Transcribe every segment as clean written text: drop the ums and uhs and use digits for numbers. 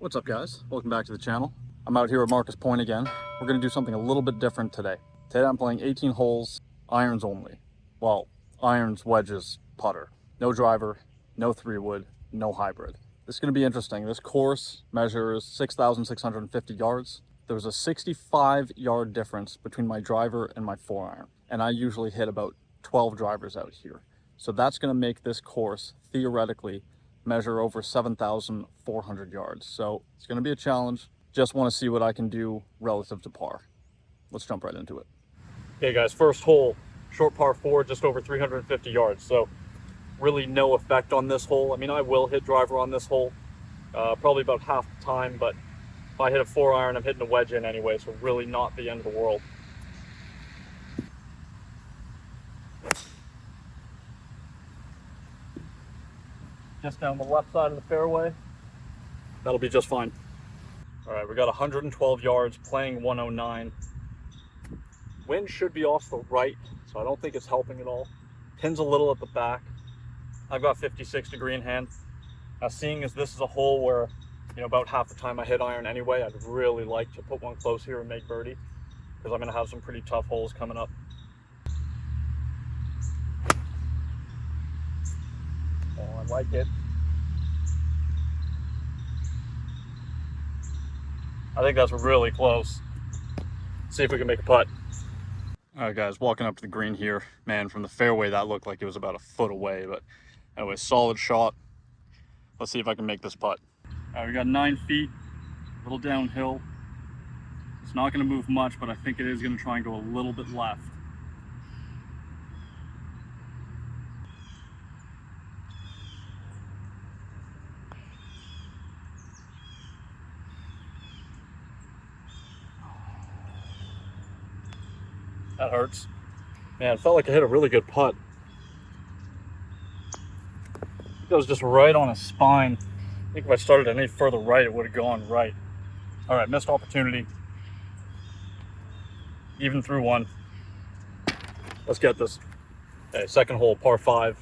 What's up, guys? Welcome back to the channel. I'm out here at Marcus Pointe again. We're going to do something a little bit different today. Today I'm playing 18 holes, irons only. Well, irons, wedges, putter. No driver, no 3-wood, no hybrid. This is going to be interesting. This course measures 6,650 yards. There was a 65-yard difference between my driver and my 4-iron, and I usually hit about 12 drivers out here. So that's going to make this course, theoretically, measure over 7,400 yards. So it's going to be a challenge. Just want to see what I can do relative to par. Let's jump right into it. Okay, guys, first hole, short par 4, just over 350 yards. So really no effect on this hole. I mean, I will hit driver on this hole, probably about half the time, but if I hit a 4-iron, I'm hitting a wedge in anyway, so really not the end of the world. Just down the left side of the fairway. That'll be just fine. All right, we got 112 yards, playing 109. Wind should be off the right, so I don't think it's helping at all. Pin's a little at the back. I've got 56 degree in hand. Now, seeing as this is a hole where, you know, about half the time I hit iron anyway, I'd really like to put one close here and make birdie, because I'm gonna have some pretty tough holes coming up. Oh, I like it. I think that's really close. Let's see if we can make a putt. All right, guys, walking up to the green here. Man, from the fairway, that looked like it was about a foot away, but anyway, solid shot. Let's see if I can make this putt. All right, we got 9 feet, a little downhill. It's not gonna move much, but I think it is gonna try and go a little bit left. That hurts. Man, it felt like I hit a really good putt. That was just right on his spine. I think if I started any further right, it would have gone right. All right, missed opportunity. Even through one. Let's get this. Okay, second hole, par 5.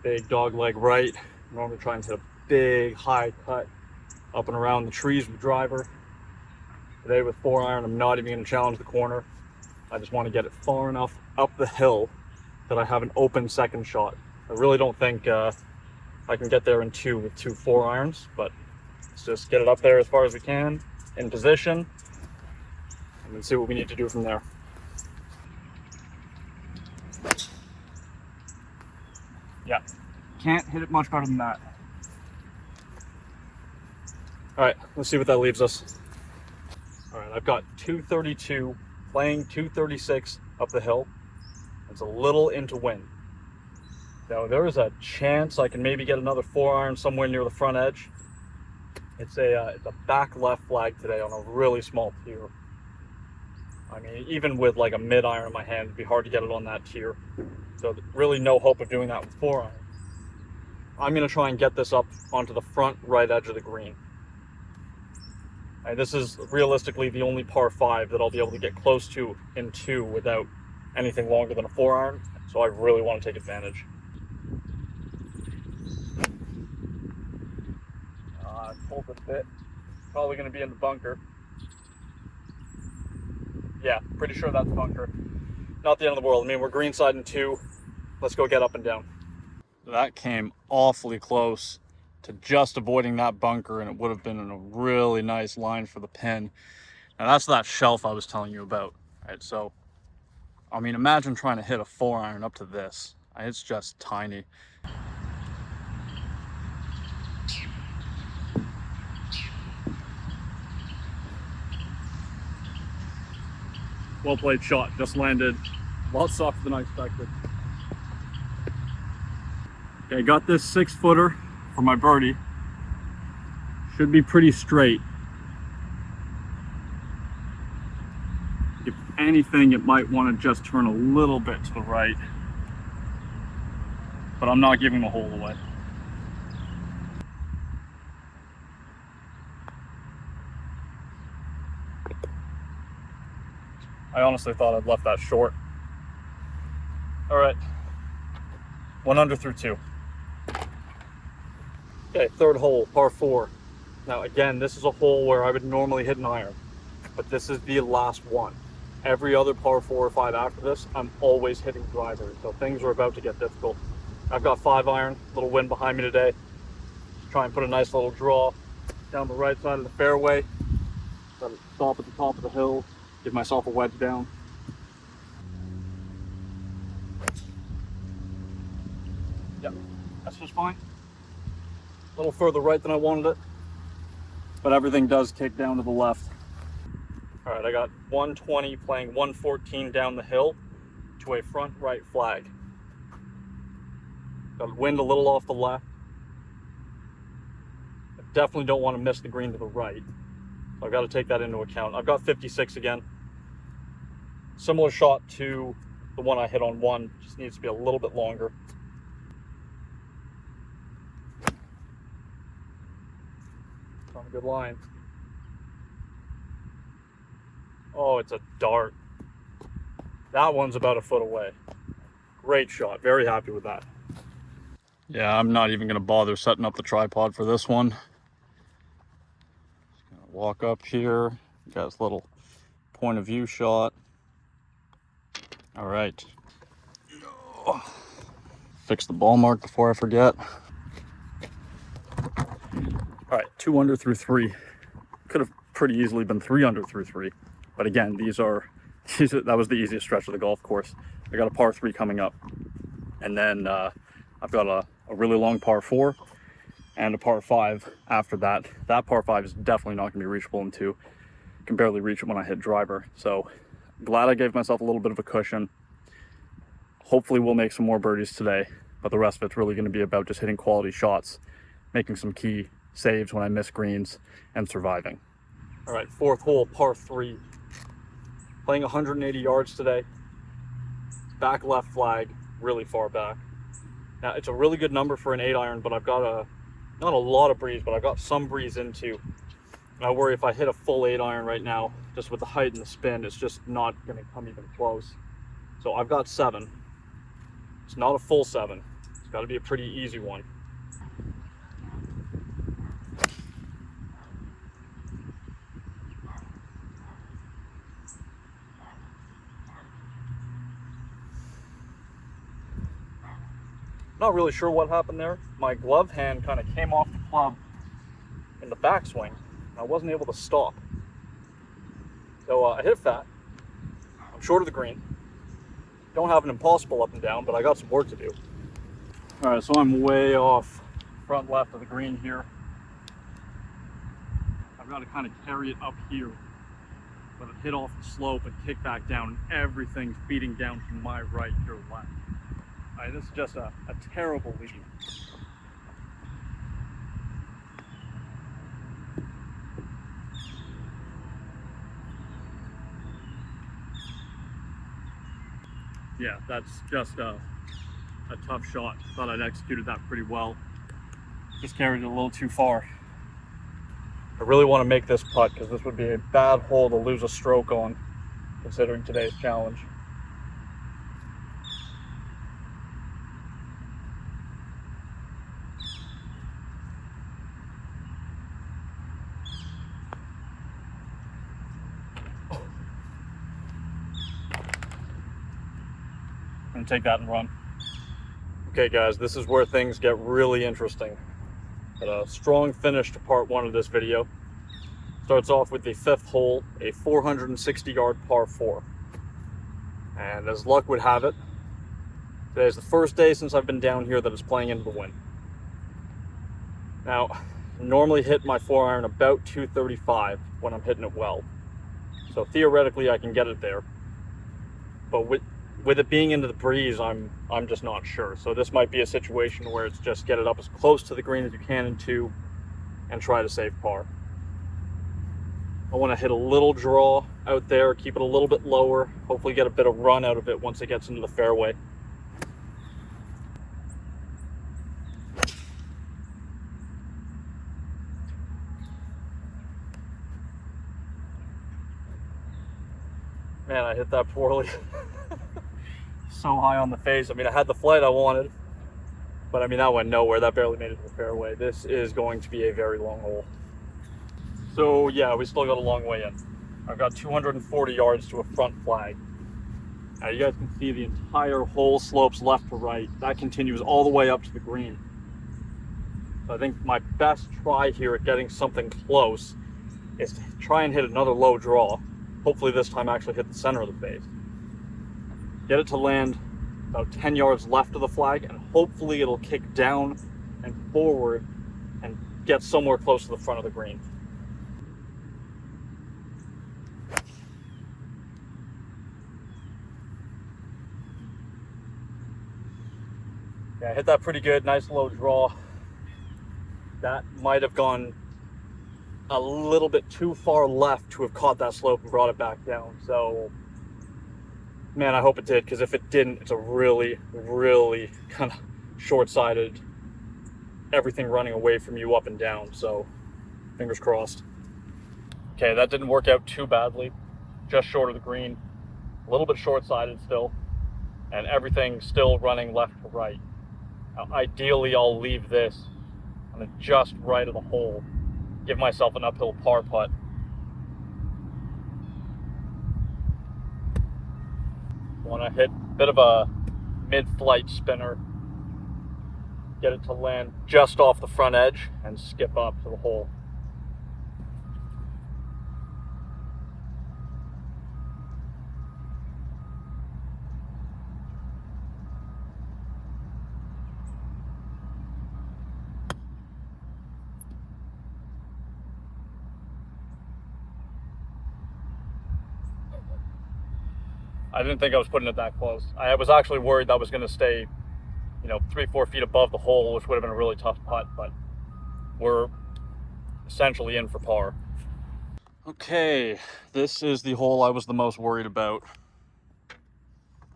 Big dog leg right. Normally trying to hit a big high cut up and around the trees with driver. Today with 4-iron, I'm not even gonna challenge the corner. I just want to get it far enough up the hill that I have an open second shot. I really don't think I can get there in 2 with 2 4-irons, but let's just get it up there as far as we can, in position, and then see what we need to do from there. Yeah, can't hit it much better than that. All right, let's see what that leaves us. All right, I've got 232. Playing 236 up the hill. It's a little into wind. Now there is a chance I can maybe get another 4-iron somewhere near the front edge. It's a back left flag today on a really small tier. I mean, even with like a mid-iron in my hand, it'd be hard to get it on that tier. So really no hope of doing that with 4-iron. I'm gonna try and get this up onto the front right edge of the green. This is realistically the only par 5 that I'll be able to get close to in 2 without anything longer than a 4-iron, so I really want to take advantage. Pulled a bit. Probably going to be in the bunker. Yeah, pretty sure that's bunker. Not the end of the world. I mean, we're greenside in 2. Let's go get up and down. That came awfully close to just avoiding that bunker, and it would have been in a really nice line for the pin. Now that's that shelf I was telling you about, right? So, I mean, imagine trying to hit a 4-iron up to this. It's just tiny. Well played shot, just landed a lot softer than I expected. Okay, got this 6-footer for my birdie. Should be pretty straight. If anything, it might want to just turn a little bit to the right, but I'm not giving the hole away. I honestly thought I'd left that short. All right, 1 under through 2. Okay, third hole, par 4. Now again, this is a hole where I would normally hit an iron, but this is the last one. Every other par 4 or 5 after this, I'm always hitting drivers, so things are about to get difficult. I've got 5 iron, little wind behind me today. Just try and put a nice little draw down the right side of the fairway. Let it stop at the top of the hill, give myself a wedge down. Yep, that's just fine. A little further right than I wanted it, but everything does kick down to the left. All right, I got 120 playing 114 down the hill to a front right flag. Got wind a little off the left. I definitely don't want to miss the green to the right, so I've got to take that into account. I've got 56 again. Similar shot to the one I hit on 1, just needs to be a little bit longer. On a good line. Oh, it's a dart. That one's about a foot away. Great shot. Very happy with that. Yeah, I'm not even going to bother setting up the tripod for this one. Just gonna walk up here. Got this little point of view shot. All right. Fix the ball mark before I forget. All right, 2 under through 3. Could have pretty easily been 3 under through 3. But again, that was the easiest stretch of the golf course. I got a par 3 coming up. And then I've got a really long par 4 and a par 5 after that. That par 5 is definitely not going to be reachable in 2. Can barely reach it when I hit driver. So glad I gave myself a little bit of a cushion. Hopefully we'll make some more birdies today. But the rest of it's really going to be about just hitting quality shots, making some key saves when I miss greens, and surviving. All right, 4th hole, par 3. Playing 180 yards today. Back left flag, really far back. Now, it's a really good number for an 8 iron, but I've got not a lot of breeze, but I've got some breeze into. And I worry if I hit a full 8 iron right now, just with the height and the spin, it's just not going to come even close. So I've got 7. It's not a full 7. It's got to be a pretty easy one. Not really sure what happened there. My glove hand kind of came off the club in the backswing. I wasn't able to stop. So I hit fat. I'm short of the green. Don't have an impossible up and down, but I got some work to do. All right, so I'm way off front left of the green here. I've got to kind of carry it up here, let it hit off the slope and kick back down. Everything's feeding down to my right, your left. All right, this is just a terrible lead. Yeah, that's just a tough shot. Thought I'd executed that pretty well. Just carried it a little too far. I really want to make this putt because this would be a bad hole to lose a stroke on, considering today's challenge. I'm gonna take that and run. Okay guys, this is where things get really interesting. Got a strong finish to part 1 of this video. Starts off with the 5th hole, a 460 yard par 4. And as luck would have it, today's the first day since I've been down here that it's playing into the wind. Now, I normally hit my 4 iron about 235 when I'm hitting it well. So theoretically I can get it there. But with it being into the breeze, I'm just not sure. So this might be a situation where it's just get it up as close to the green as you can in 2 and try to save par. I want to hit a little draw out there, keep it a little bit lower, hopefully get a bit of run out of it once it gets into the fairway. Man, I hit that poorly. So high on the face. I mean, I had the flight I wanted, but I mean, that went nowhere. That barely made it to the fairway. This is going to be a very long hole. So yeah, we still got a long way in. I've got 240 yards to a front flag. Now you guys can see the entire hole slopes left to right. That continues all the way up to the green. So I think my best try here at getting something close is to try and hit another low draw. Hopefully this time actually hit the center of the face. Get it to land about 10 yards left of the flag, and hopefully it'll kick down and forward and get somewhere close to the front of the green. Yeah, I hit that pretty good, nice low draw. That might have gone a little bit too far left to have caught that slope and brought it back down. So, man, I hope it did, because if it didn't, it's a really, really kind of short-sighted, everything running away from you up and down. So, fingers crossed. Okay, that didn't work out too badly. Just short of the green, a little bit short-sighted still, and everything still running left to right. Now, ideally, I'll leave this on the just right of the hole, give myself an uphill par putt. Want to hit a bit of a mid-flight spinner, get it to land just off the front edge and skip up to the hole. I didn't think I was putting it that close. I was actually worried that was going to stay, 3-4 feet above the hole, which would have been a really tough putt, but we're essentially in for par. Okay, this is the hole I was the most worried about.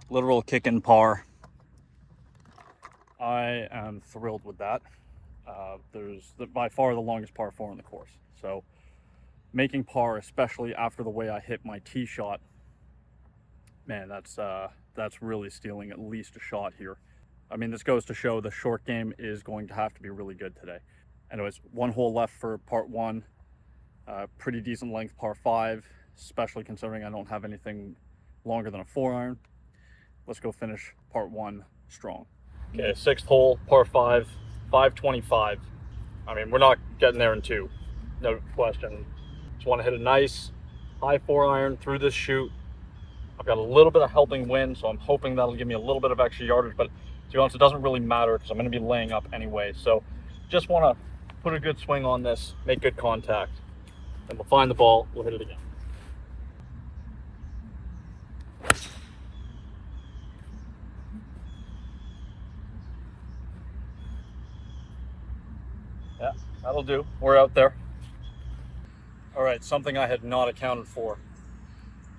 Literal kick in par. I am thrilled with that. There's by far the longest par 4 on the course. So making par, especially after the way I hit my tee shot, man, that's really stealing at least a shot here. I mean, this goes to show the short game is going to have to be really good today. Anyways, one hole left for part 1. Pretty decent length par 5, especially considering I don't have anything longer than a 4-iron. Let's go finish part 1 strong. Okay, 6th hole, par 5, 525. I mean, we're not getting there in 2, no question. Just want to hit a nice high 4-iron through this chute. I've got a little bit of helping wind, so I'm hoping that'll give me a little bit of extra yardage, but to be honest, it doesn't really matter because I'm going to be laying up anyway. So just want to put a good swing on this, make good contact, and we'll find the ball, we'll hit it again. Yeah, that'll do. We're out there. All right, something I had not accounted for.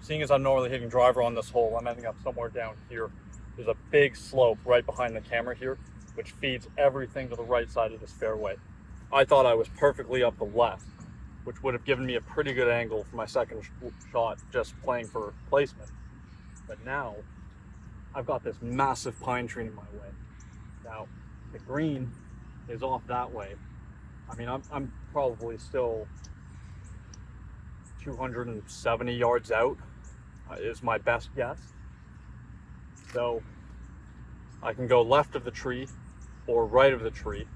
Seeing as I'm normally hitting driver on this hole, I'm ending up somewhere down here. There's a big slope right behind the camera here, which feeds everything to the right side of this fairway. I thought I was perfectly up the left, which would have given me a pretty good angle for my second shot, just playing for placement. But now, I've got this massive pine tree in my way. Now, the green is off that way. I mean, I'm probably still 270 yards out, is my best guess. So I can go left of the tree or right of the tree.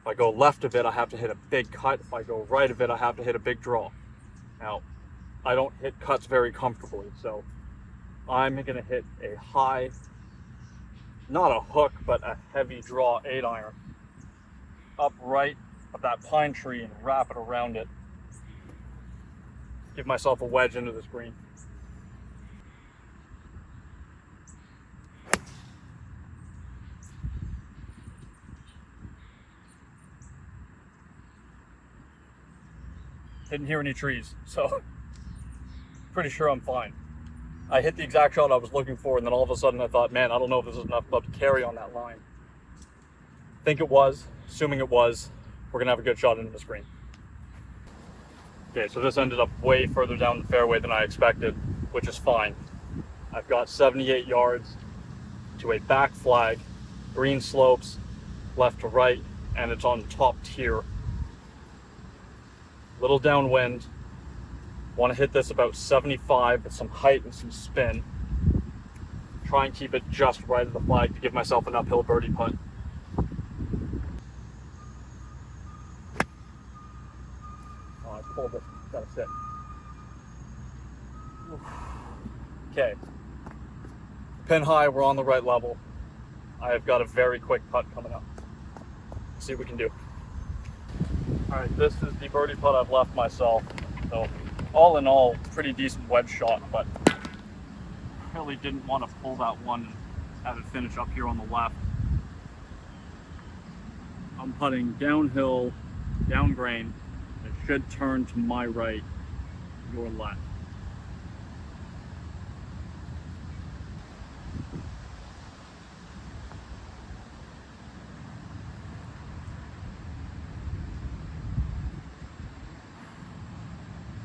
If I go left of it, I have to hit a big cut. If I go right of it, I have to hit a big draw. Now, I don't hit cuts very comfortably, so I'm gonna hit a high, not a hook, but a heavy draw 8-iron up right of that pine tree and wrap it around it. Give myself a wedge into this green. Didn't hear any trees, so pretty sure I'm fine. I hit the exact shot I was looking for, and then all of a sudden I thought, man, I don't know if this is enough club to carry on that line. Think it was, assuming it was, we're gonna have a good shot into this green. Okay, so this ended up way further down the fairway than I expected, which is fine. I've got 78 yards to a back flag, green slopes, left to right, and it's on top tier. Little downwind. Want to hit this about 75 with some height and some spin. Try and keep it just right of the flag to give myself an uphill birdie putt. Oh, I pulled it. Gotta sit. Okay. Pin high, we're on the right level. I have got a very quick putt coming up. Let's see what we can do. All right, this is the birdie putt I've left myself. So all in all, pretty decent wedge shot, but really didn't want to pull that one and have it finish up here on the left. I'm putting downhill, down grain. It should turn to my right, your left.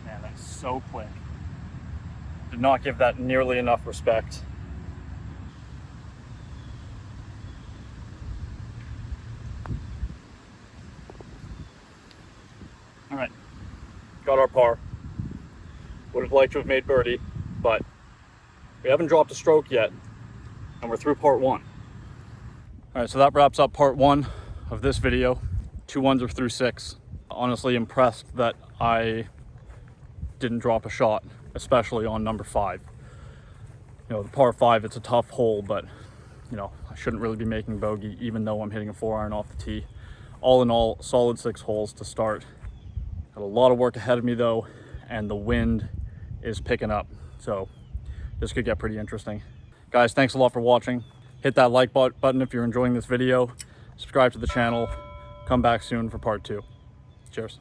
Man, that's so quick. Did not give that nearly enough respect. All right, got our par. Would have liked to have made birdie, but we haven't dropped a stroke yet, and we're through part one. All right, so that wraps up part one of this video. 2 ones are through 6. Honestly impressed that I didn't drop a shot, especially on number 5. You know, the par 5, it's a tough hole, but you know, I shouldn't really be making bogey, even though I'm hitting a 4-iron off the tee. All in all, solid 6 holes to start. Got a lot of work ahead of me though, and the wind is picking up, so this could get pretty interesting. Guys, thanks a lot for watching. Hit that like button if you're enjoying this video. Subscribe to the channel. Come back soon for part 2. Cheers.